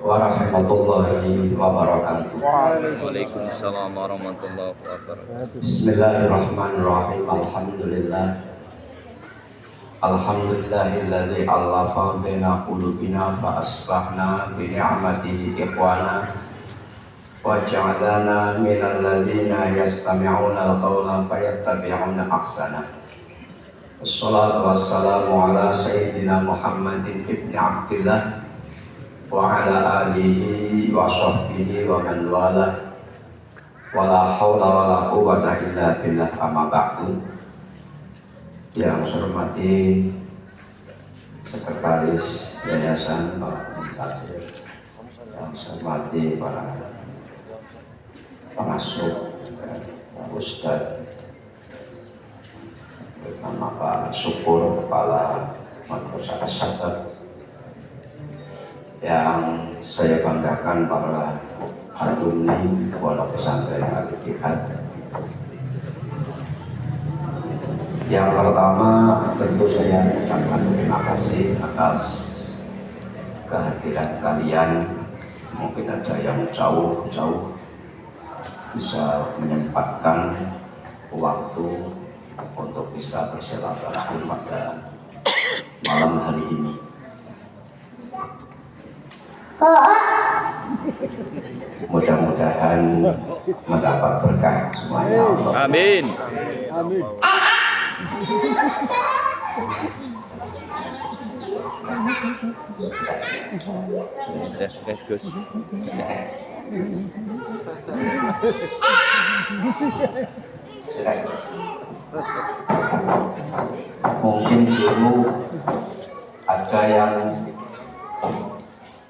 warahmatullahi wabarakatuh. Waalaikumsalam warahmatullahi wabarakatuh. Bismillahirrahmanirrahim. Alhamdulillahilladzi allafa baina qulubina fa asbahna bi ni'matihi ikhwana wa ja'alana minal ladzina yastami'una al-qawla fayattabi'una ahsana. Wassalatu wassalamu ala sayyidina Muhammadin ibni Abdillah wa ala alihi wa sahbihi wa man wala wa la hawla wa la quwwata illa billah, amma ba'du. Yang saya hormati Sekretaris Yayasan Pak Muntasir, yang saya hormati para pengasuh, Pak Ustadz, terutama Pak Syukur, Kepala Madrasah As-Sabar, yang saya banggakan para alumni Pondok Pesantren Al-Ittihad. Yang pertama tentu saya mengucapkan terima kasih atas kehadiran kalian. Mungkin ada yang jauh-jauh bisa menyempatkan waktu untuk bisa bersilaturahmi pada malam hari ini. Mudah-mudahan mendapat berkah semuanya, Allah. Amin. Amin. Gus. Mungkin dulu ada yang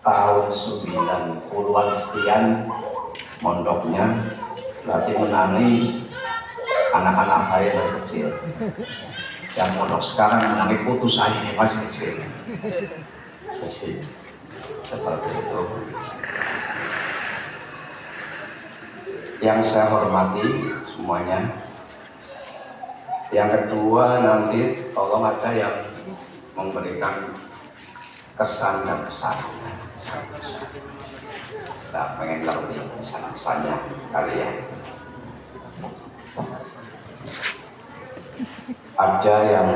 tahun 90-an sekian mondoknya, berarti menangi anak-anak saya dari kecil. Yang mondok sekarang menangi putu saya ini masih kecil. Jadi seperti itu. Yang saya hormati semuanya. Yang kedua, nanti tolong ada yang memberikan kesan dan pesan. Saya pengen ngerti pesan-pesannya kalian. Ada yang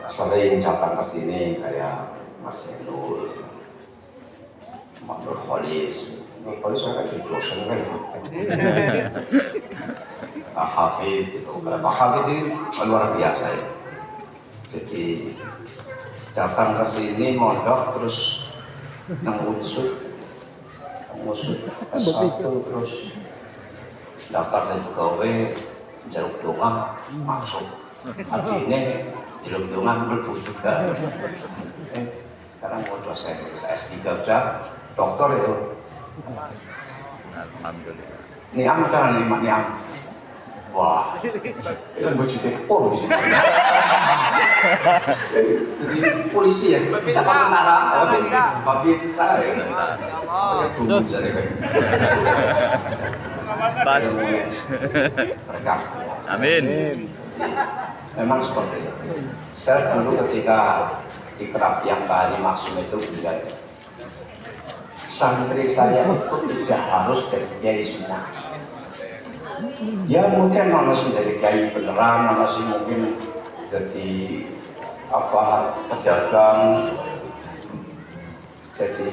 sering datang ke sini kayak Mas Nur, Nur Kholis. Nur Kholis saya jadi dosen kan. Pak Hafid itu, Pak Hafid ini luar biasa ya. Jadi datang ke sini mondok terus ngusut S1 terus daftar dari pegawai jaluk doang masuk. Artinya jaluk doang mlebu juga. Sekarang mau dosen S3 sudah doktor itu. Alhamdulillah. Niam kan niam. Wah, itu kan gue cuti pol di sini. Jadi polisi ya, tentara, babinsa ya. Pakai bumbu jadi kan. Pas. Berkah. Amin. Memang seperti itu. Saya dulu ketika ikrab yang kali maksum itu bilang, santri saya itu tidak harus dari kiai semua. Ya mungkin mana sih dari kiai beneran, mana sih mungkin jadi pedagang. Jadi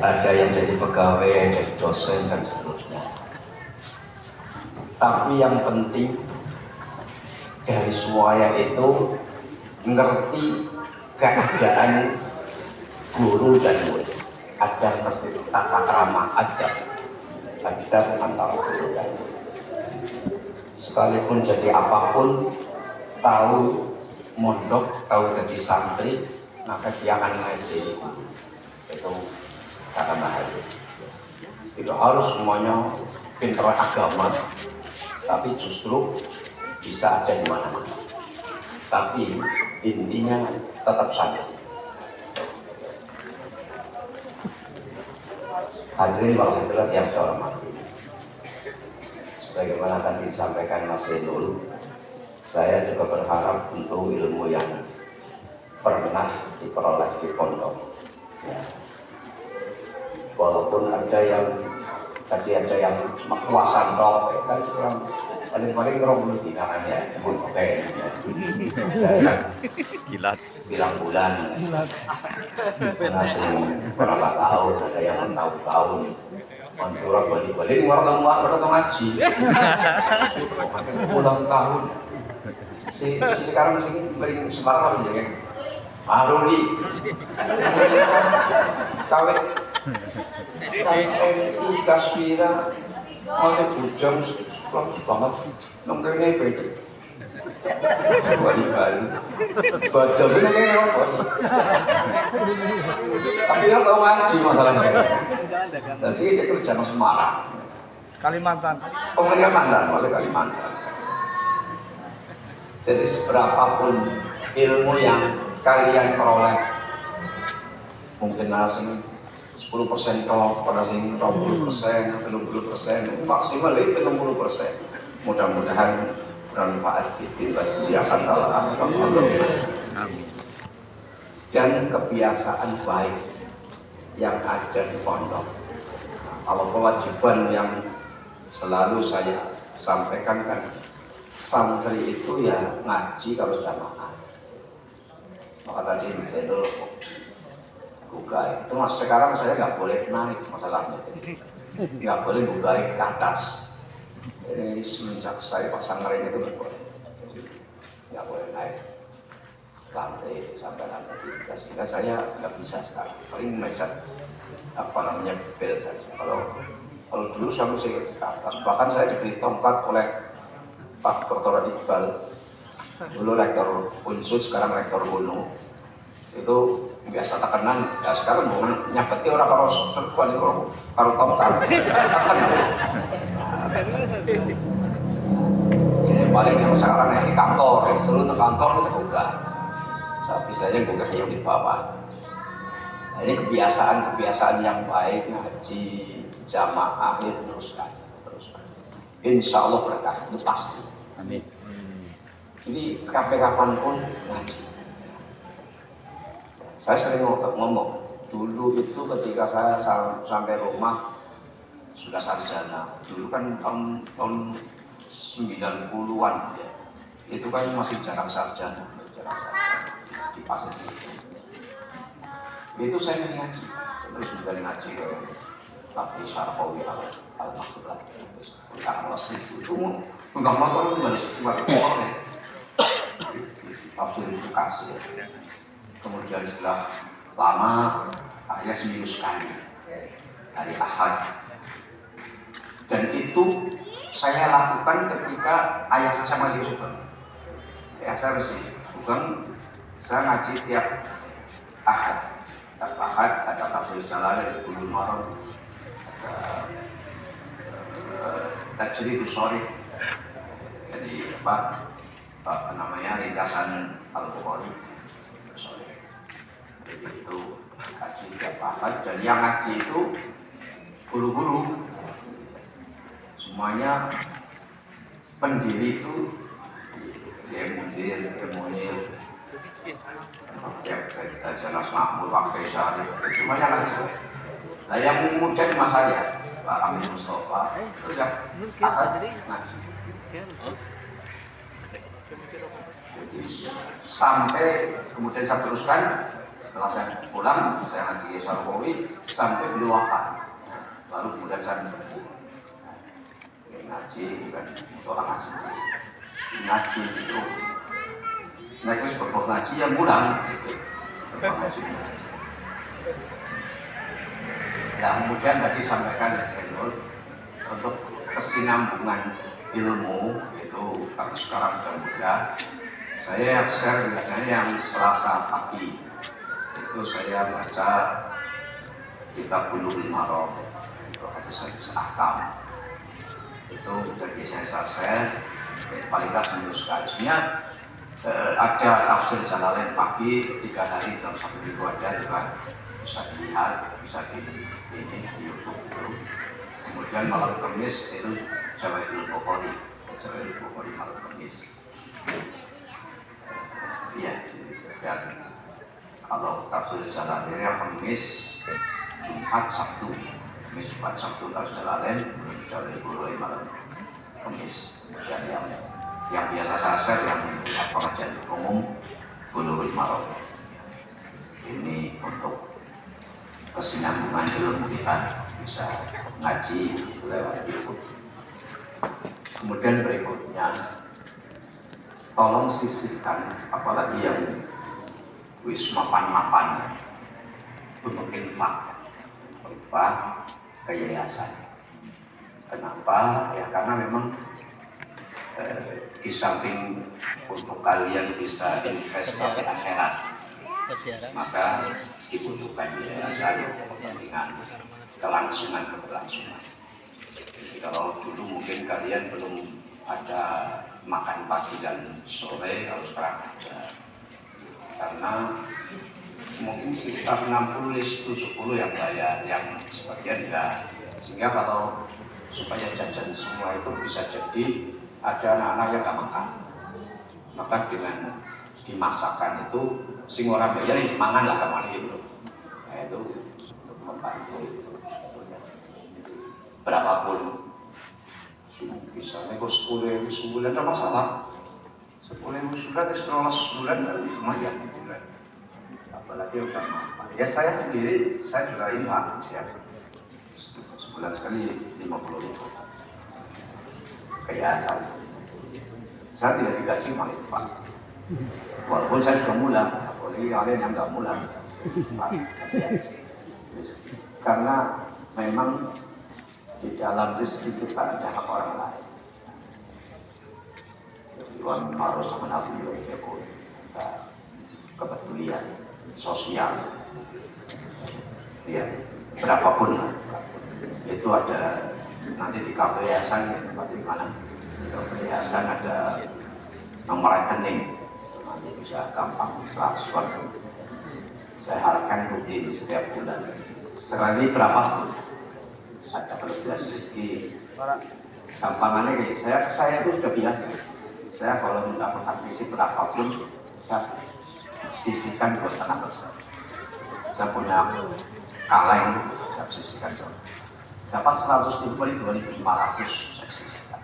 ada yang jadi pegawai, jadi dosen dan seterusnya. Tapi yang penting dari semuanya itu ngerti keadaan guru dan murid. Ada ngerti tata krama, ada antara guru dan murid. Sekalipun jadi apapun, tahu mondok, tahu jadi santri, maka dia akan ngaji. Itu kata bahaya. Tidak harus semuanya pintar agama, tapi justru bisa ada di mana-mana. Tapi intinya tetap santri. Hadirin wal hadirat yang saya hormati, sebagaimana tadi disampaikan Mas Zainul, saya juga berharap untuk ilmu yang pernah diperoleh di pondok. Ya. Walaupun ada yang cuma kuasan roh, kan kurang paling-paling orang tidak hanya pun oke, Kilat. bilang bulan, nasi berapa tahun, ada yang bertahun-tahun, orang balik-balik orang ngaji, ulang tahun, si sekarang sih beri semarang aja kan, baru di kawin, TNI Kaspira, mau bujang banget, nongkrong ini beda. Bali-bali badal itu kayak apa sih? Tapi kan tau ngaji masalahnya. Nah sih dia kerja di Semarang, Kalimantan. Kalimantan, oleh Kalimantan. Jadi seberapapun ilmu yang kalian peroleh, mungkin asing 10% toh, pada sing 20%, 30%, maksimal itu 60%. Mudah-mudahan bermanfaat di akan Allah. Amin. Dan kebiasaan baik yang ada di pondok. Kalau kewajiban yang selalu saya sampaikan kan, santri itu ya ngaji kalau jamaah. Maka tadi Mas Zainul buka itu, mas sekarang saya nggak boleh naik masalahnya, nggak boleh buka ke atas. Ini semenjak saya pasang ring itu nggak boleh naik lantai sampai lantai 3, sehingga saya nggak bisa sekarang, paling mecat bel saja. Kalau dulu saya mesti ke atas, bahkan saya diberi tongkat oleh Pak Dr. Iqbal, dulu rektor Unsud, sekarang rektor UNU, itu biasa tekenan. Ya sekarang bukan nyabeti orang kalau serbuan itu kalau tongkat tekan. Ini paling yang sekarang yang di kantor, yang selalu di kantor itu buka. Saya bisanya buka yang di bawah. Nah, ini kebiasaan yang baik, ngaji jamaah itu teruskan. Insya Allah berkah, itu pasti. Amin. Jadi kapanpun ngaji. Saya sering ngomong, dulu itu ketika saya sampai rumah sudah sarjana. Dulu kan tahun 90-an ya. Itu kan masih jarang sarjana di pasar itu saya ngaji, terus juga ngaji ke Tapi Syarqawi al-Makhlukat karena itu undang motor itu dari sebuah ya tafsir itu kasih. Kemudian setelah lama akhirnya seminggu sekali hari Ahad, dan itu saya lakukan ketika ayah saya masih sugeng. Ayah saya masih sugeng, saya ngaji tiap Ahad. Tiap Ahad ada tafsir jalan dari Bulughul Maram, Tajrid Shorih, jadi apa namanya, ringkasan Al-Bukhari. Jadi itu ngaji tiap Ahad, dan yang ngaji itu guru-guru semuanya, pendiri itu Munir, kita Jelas Makmur, Pak Syarif, semuanya ngaji. Nah yang muda cuma saya, Pak Amin Mustafa, terus yang Ahad ngaji. Jadi sampai kemudian saya teruskan, setelah saya pulang, saya ngaji Syarqawi sampai beliau wafat. Baru kemudian saya berhenti ngaji, bukan orang ngaji itu. Nah itu sebuah ngaji yang pulang, ngaji. Yang kemudian tadi sampaikan ya Zainul, untuk kesinambungan ilmu itu kalau sekarang sudah mudah. Saya yang share biasanya yang Selasa pagi itu saya baca kitab Bulughul Maram, itu hadis-hadis ahkam. Itu biasanya saya share, paling nggak seminggu sekalinya. Ada tafsir Jalalain pagi 3 hari dalam 1 minggu ada juga bisa dilihat, bisa di YouTube itu. Kemudian malam Kamis itu Jawahirul Bukhari malam Kamis. Iya, dan kalau tafsir Jalalain Kamis, Jumat, Sabtu. Kamis, Jumat, Sabtu tafsir Jalalain, Jawahirul Bukhari malam Kamis. Dan yang biasa saya share yang pengajian umum Bulughul Maram. Ini untuk kesinambungan ilmu kita bisa ngaji lewat YouTube. Kemudian berikutnya, tolong sisihkan apalagi yang wis mapan untuk infak ke yayasan. Kenapa? Ya karena memang di samping untuk kalian bisa investasi akhirat, maka dibutuhkan yayasan untuk kepentingan keberlangsungan. Jadi kalau dulu mungkin kalian belum ada makan pagi dan sore, kalau sekarang ada, karena mungkin sekitar 60-70 yang bayar, yang sebagian enggak, sehingga kalau supaya jajan semua itu bisa jadi ada anak-anak yang nggak makan, maka dengan dimasakkan itu sing orang bayar ini mangan lah kemana gitu loh. Nah itu untuk membantu itu sebetulnya berapapun, misalnya kalau 10.000 sebulan tidak masalah, 10.000 sebulan, 100 bulan lumayan bulan, apalagi udah makan. Ya saya sendiri, saya juga infak ya, sebulan sekali 50.000 kayak saya tidak digaji malah infak, walaupun saya juga mulang, apalagi kalian yang nggak mulang, karena memang di dalam rezeki kita ada hak orang lain. Tuhan harus menabung kepedulian sosial, ya berapapun itu ada nanti di KP Yayasan, di mana di Yayasan ada nomor rekening, nanti bisa gampang transfer. Saya harapkan rutin setiap bulan, sekali berapapun ada kelebihan rezeki. Gampangannya kayak saya itu sudah biasa. Saya kalau mendapatkan rezeki berapapun, saya sisihkan 2,5%. Saya punya kaleng, saya sisihkan. Dapat 100.000 kali 2.500 saya sisihkan.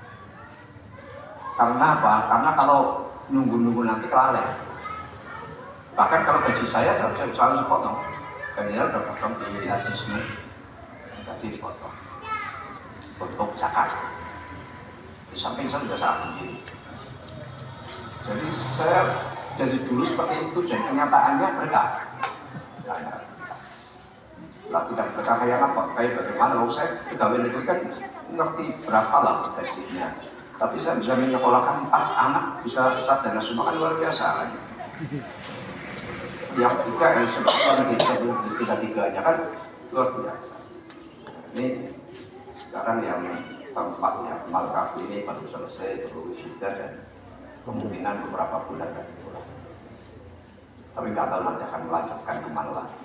Karena apa? Karena kalau nunggu-nunggu nanti kelalaian. Bahkan kalau gaji saya selalu dipotong. Gaji saya sudah potong di asisme, gaji dipotong untuk zakat. Di samping saya juga saat sendiri. Jadi saya dari dulu seperti itu, dan kenyataannya berkah. Lah tidak berkah kayak apa? Kayak bagaimana? Kalau saya pegawai negeri kan ngerti berapa lah gajinya. Tapi saya bisa menyekolahkan 4 anak, bisa sarjana semua, kan luar biasa kan. Yang 3 yang tiga-tiganya kan luar biasa. Ini sekarang yang keempat ya, Malkaf ini baru selesai, baru wisuda, dan kemungkinan beberapa bulan lagi pulang. Tapi nggak tahu nanti akan melanjutkan kemana lagi.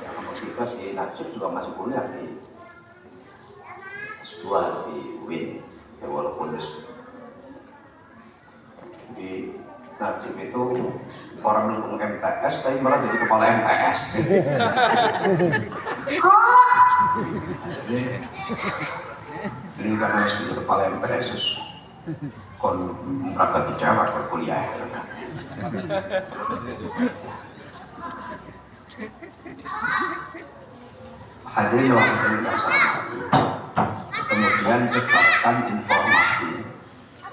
Yang nomor 3 si Najib juga masih kuliah di S2 di UIN, ya, walaupun di Najib itu orang mendukung MTS, tapi malah jadi kepala MTS. Ini karena harus jadi kepala MTS, kon mereka tidak wakil kuliah. Hadirin wa hadirin yang saya hormati. Kemudian sebarkan informasi,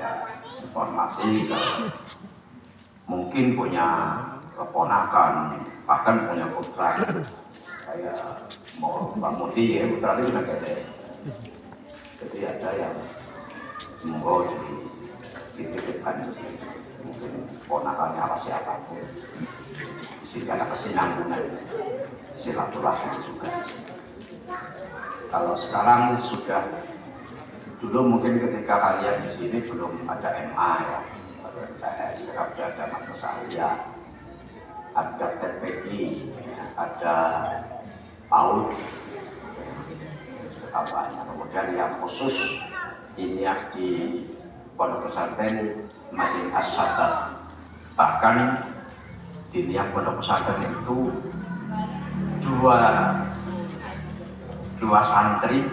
ya, informasi mungkin punya keponakan, bahkan punya putra. Kayak mau Mbak Muti ya, putra itu sudah gede. Jadi ada yang mau dititipkan di sini, mungkin ponakannya apa siapapun. Di sini ada kesinambungan, silaturahmi juga di sini. Kalau sekarang sudah, dulu mungkin ketika kalian di sini belum ada MA ya, ada MTS, ada madrasah, ada TPG, ada PAUD, banyak. Kemudian yang khusus ini yang di Pondok Pesantren Madinah As-Sabar. Bahkan di niat Pondok Pesantren itu dua santri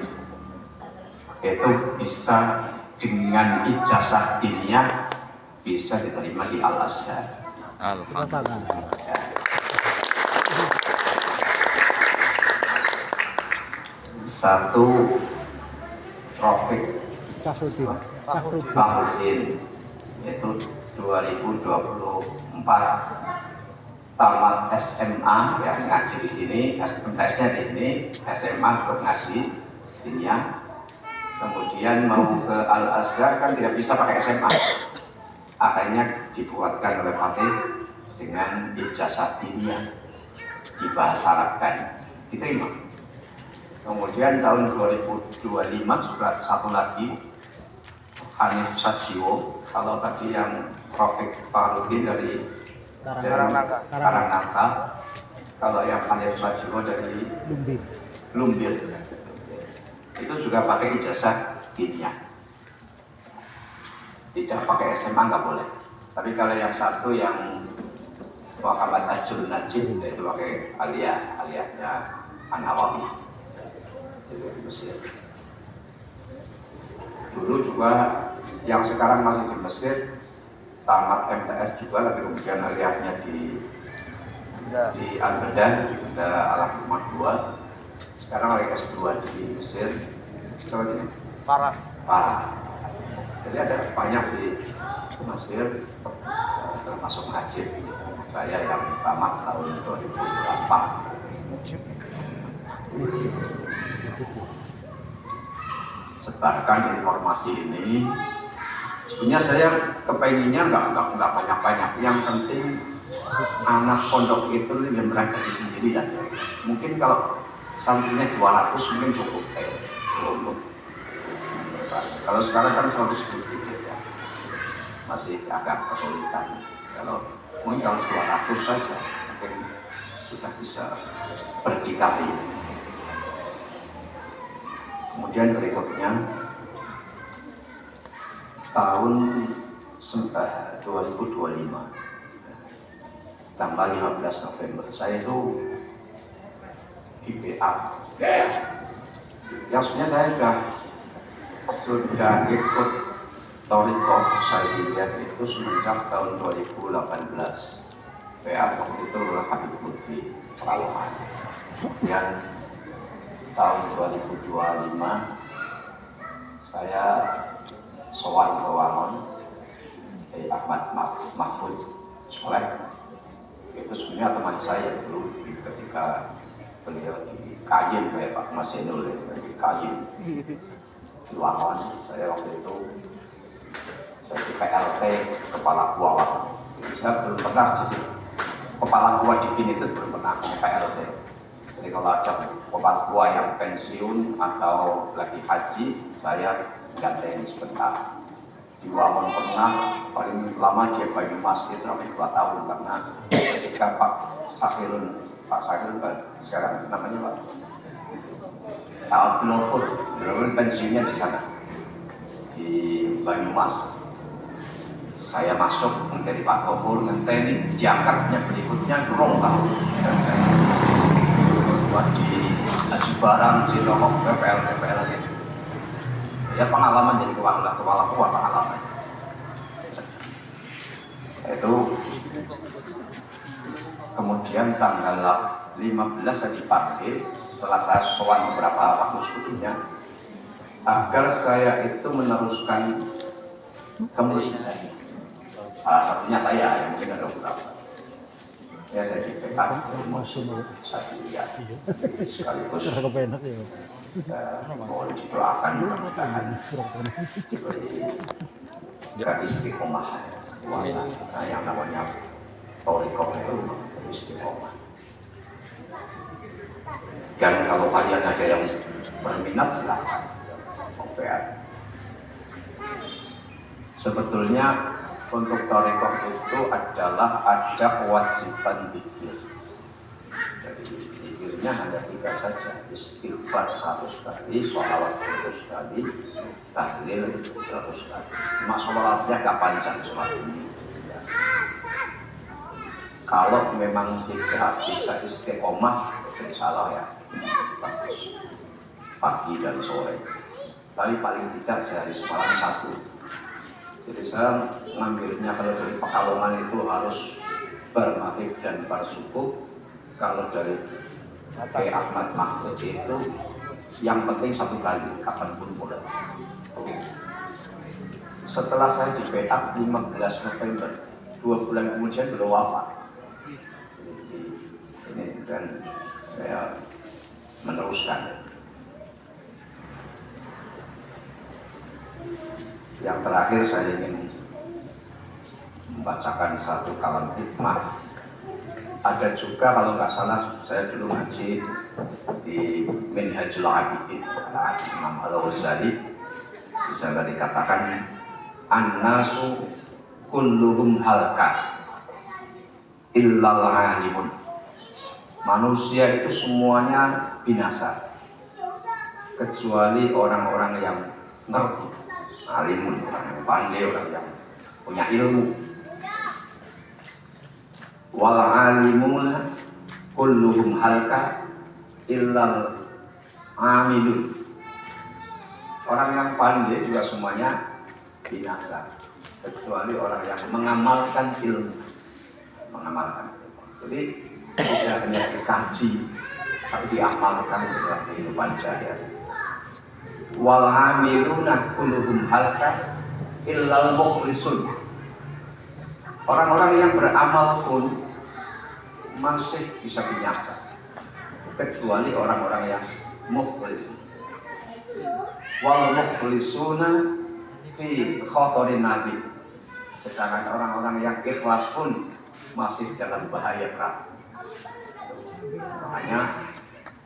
itu bisa dengan ijazah diniyah bisa diterima di Al-Azhar. Alhamdulillah. Satu Rafiq Bahudin itu 2024 tamat SMA ya, ngaji di sini, MTS-nya di sini, SMA untuk ngaji diniyah. Kemudian mau ke Al-Azhar kan tidak bisa pakai SMA, akhirnya dibuatkan oleh Fatih dengan ijazah diniyah, dibahasa Arabkan, diterima. Kemudian tahun 2025 juga satu lagi Hanif Sajiwo. Kalau tadi yang Rafiq Farudin dari Karangnangka, kalau yang Hanif Sajiwo dari Lumbir, itu juga pakai ijazah diniyah, tidak pakai SMA, nggak boleh. Tapi kalau yang satu yang Muhammad Ajul Najib itu pakai aliyahnya An-Nawawi di Mesir. Dulu juga yang sekarang masih di Mesir tamat MTS juga, tapi kemudian aliyahnya di Al-Bedah, di Al-Hikmah 2. Sekarang lagi S2 di Mesir. Coba gini. Parah. Jadi ada banyak di Mesir, termasuk Najib. Saya yang tamat tahun 2008. Sebarkan informasi ini. Sebenarnya saya kepenginnya nggak banyak-banyak. Yang penting anak pondok itu lebih merangkaki sendiri lah. Mungkin kalau santrinya 200 mungkin cukup belum. Kalau sekarang kan 100 sedikit ya, masih agak kesulitan. Mungkin kalau 200 saja mungkin sudah bisa berdikari. Kemudian berikutnya tahun 2025 tanggal 15 November saya itu di PA yang sebenarnya saya sudah ikut Thariqah Saidiyah itu semenjak tahun 2018. PA waktu itu adalah Habib Lutfi Palawan. Kemudian tahun 2025 saya sowan ke Wangon Ahmad Mahfud Soleh. Itu sebenarnya teman saya dulu ketika beliau di Kayim, kayak Pak Mas Senul di Kayim di Wangon. Saya waktu itu saya di PLT kepala gua Wangon. Saya belum pernah jadi kepala gua definitif, belum pernah PLT. Jadi kalau ada kepala gua yang pensiun atau lagi haji, saya ganti sebentar. Di Wangon pernah, paling lama di Banyumas itu sampai 2 tahun, karena ketika Pak Sakirun sekarang namanya Pak Abdul Ghafur pensiunnya di sana di Banyumas. Saya masuk menjadi Pak Ghafur, ngenteni diangkatnya berikutnya kurang tahu. Di Haji Barang, Cilongok, PLT. Ya pengalaman jadi kepala pengalaman. Itu kemudian tanggal 15 saya dipanggil setelah saya sowan beberapa waktu sebelumnya agar saya itu meneruskan kemuliaan. Salah satunya saya, yang mungkin ada beberapa. Ya saya di PA Saidiyah sekaligus mohon didoakan mudah-mudahan diberi istiqomah. Nah, yang namanya Thariqah itu istiqomah. Dan kalau kalian ada yang berminat silahkan OPR. Sebetulnya untuk Thariqah itu adalah ada kewajiban zikir. Jadi Zikirnya hanya 3 saja, istighfar 100 kali, sholawat 100 kali, tahlil 100 kali. Cuma sholatnya gak panjang sholat ini. Kalau memang tidak bisa istiqomah, insya Allah ya bagus. Pagi dan sore. Tapi paling tidak sehari semalam 1. Jadi saya ngambilnya kalau dari Pekalongan itu harus bermaghrib dan bersubuh. Kalau dari Kiai Ahmad Mahfud itu yang penting 1 kali, kapanpun boleh. Setelah saya di PA 15 November, 2 bulan kemudian beliau wafat. Ini dan saya meneruskan. Yang terakhir saya ingin membacakan 1 kalam hikmah. Ada juga kalau nggak salah saya dulu ngaji di Minhajul Abidin ala Imam Al-Ghazali, bisa dikatakan an-nasu kulluhum halka illal alimun. Manusia itu semuanya binasa kecuali orang-orang yang ngerti, alimun, orang yang pandai, orang yang punya ilmu. Wal alimuna kulluhum halka illal amilun. Orang yang pandai juga semuanya binasa kecuali orang yang mengamalkan ilmu. Jadi tidak hanya dikaji tapi diamalkan dalam kehidupan sehari-hari. Wal amiluna kulluhum halka illal mukhlisun. Orang-orang yang beramal pun masih bisa binasa kecuali orang-orang yang mukhlis. Wal mukhlisuna fi khatarin nabi. Sedangkan orang-orang yang ikhlas pun masih dalam bahaya berat. Makanya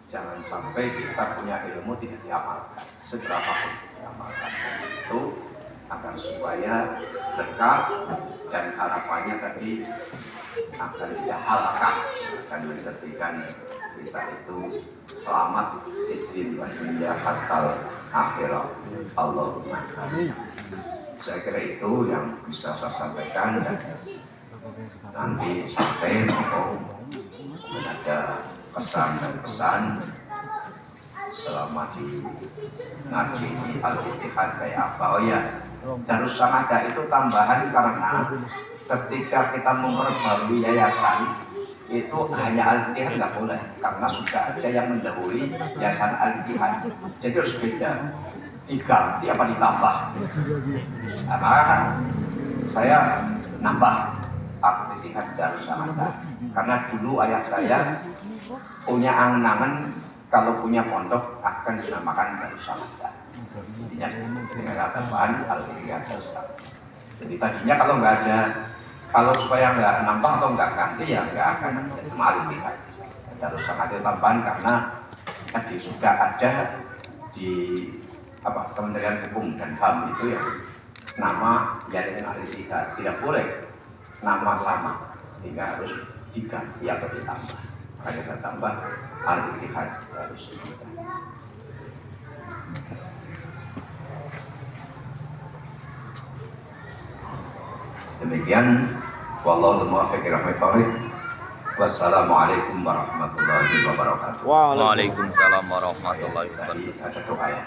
jangan sampai kita punya ilmu tidak diamalkan, seberapa pun diamalkan itu agar supaya lengkap dan harapannya tadi akan tidak halakah, akan menjadikan kita itu selamat di dunia dunia fatal akhirat. Allahumma amin. Saya kira itu yang bisa saya sampaikan, dan nanti sampai mungkin ada kesan dan pesan selama di ngaji di Al-Ittihad kayak apa. Oh ya, Darus Samadah itu tambahan karena ketika kita memperbarui yayasan itu hanya Al-Ittihad nggak boleh, karena sudah ada yang mendahului yayasan Al-Ittihad, jadi harus beda, diganti apa ditambah. Nah, maka saya nambah Al-Ittihad Darus Samadah karena dulu ayah saya punya angan-angan kalau punya pondok akan dinamakan Darus Samadah. Dengan tambahan Al-Ittihad Darus Samadah. Jadi tadinya kalau nggak ada, kalau supaya nggak nambah atau nggak ganti ya nggak akan jadi Al-Ittihad Darus Samadah tambahan, karena tadi sudah ada di Kementerian Hukum dan HAM itu ya nama Yayasan Al-Ittihad, tidak boleh nama sama, sehingga harus diganti atau ditambah. Makanya saya tambah Al-Ittihad Darus Samadah. Demikian, wallahu muwaffiq ila aqwamit thoriq. Wassalamualaikum warahmatullahi wabarakatuh. Waalaikumsalam warahmatullahi wabarakatuh. Ada doa ya.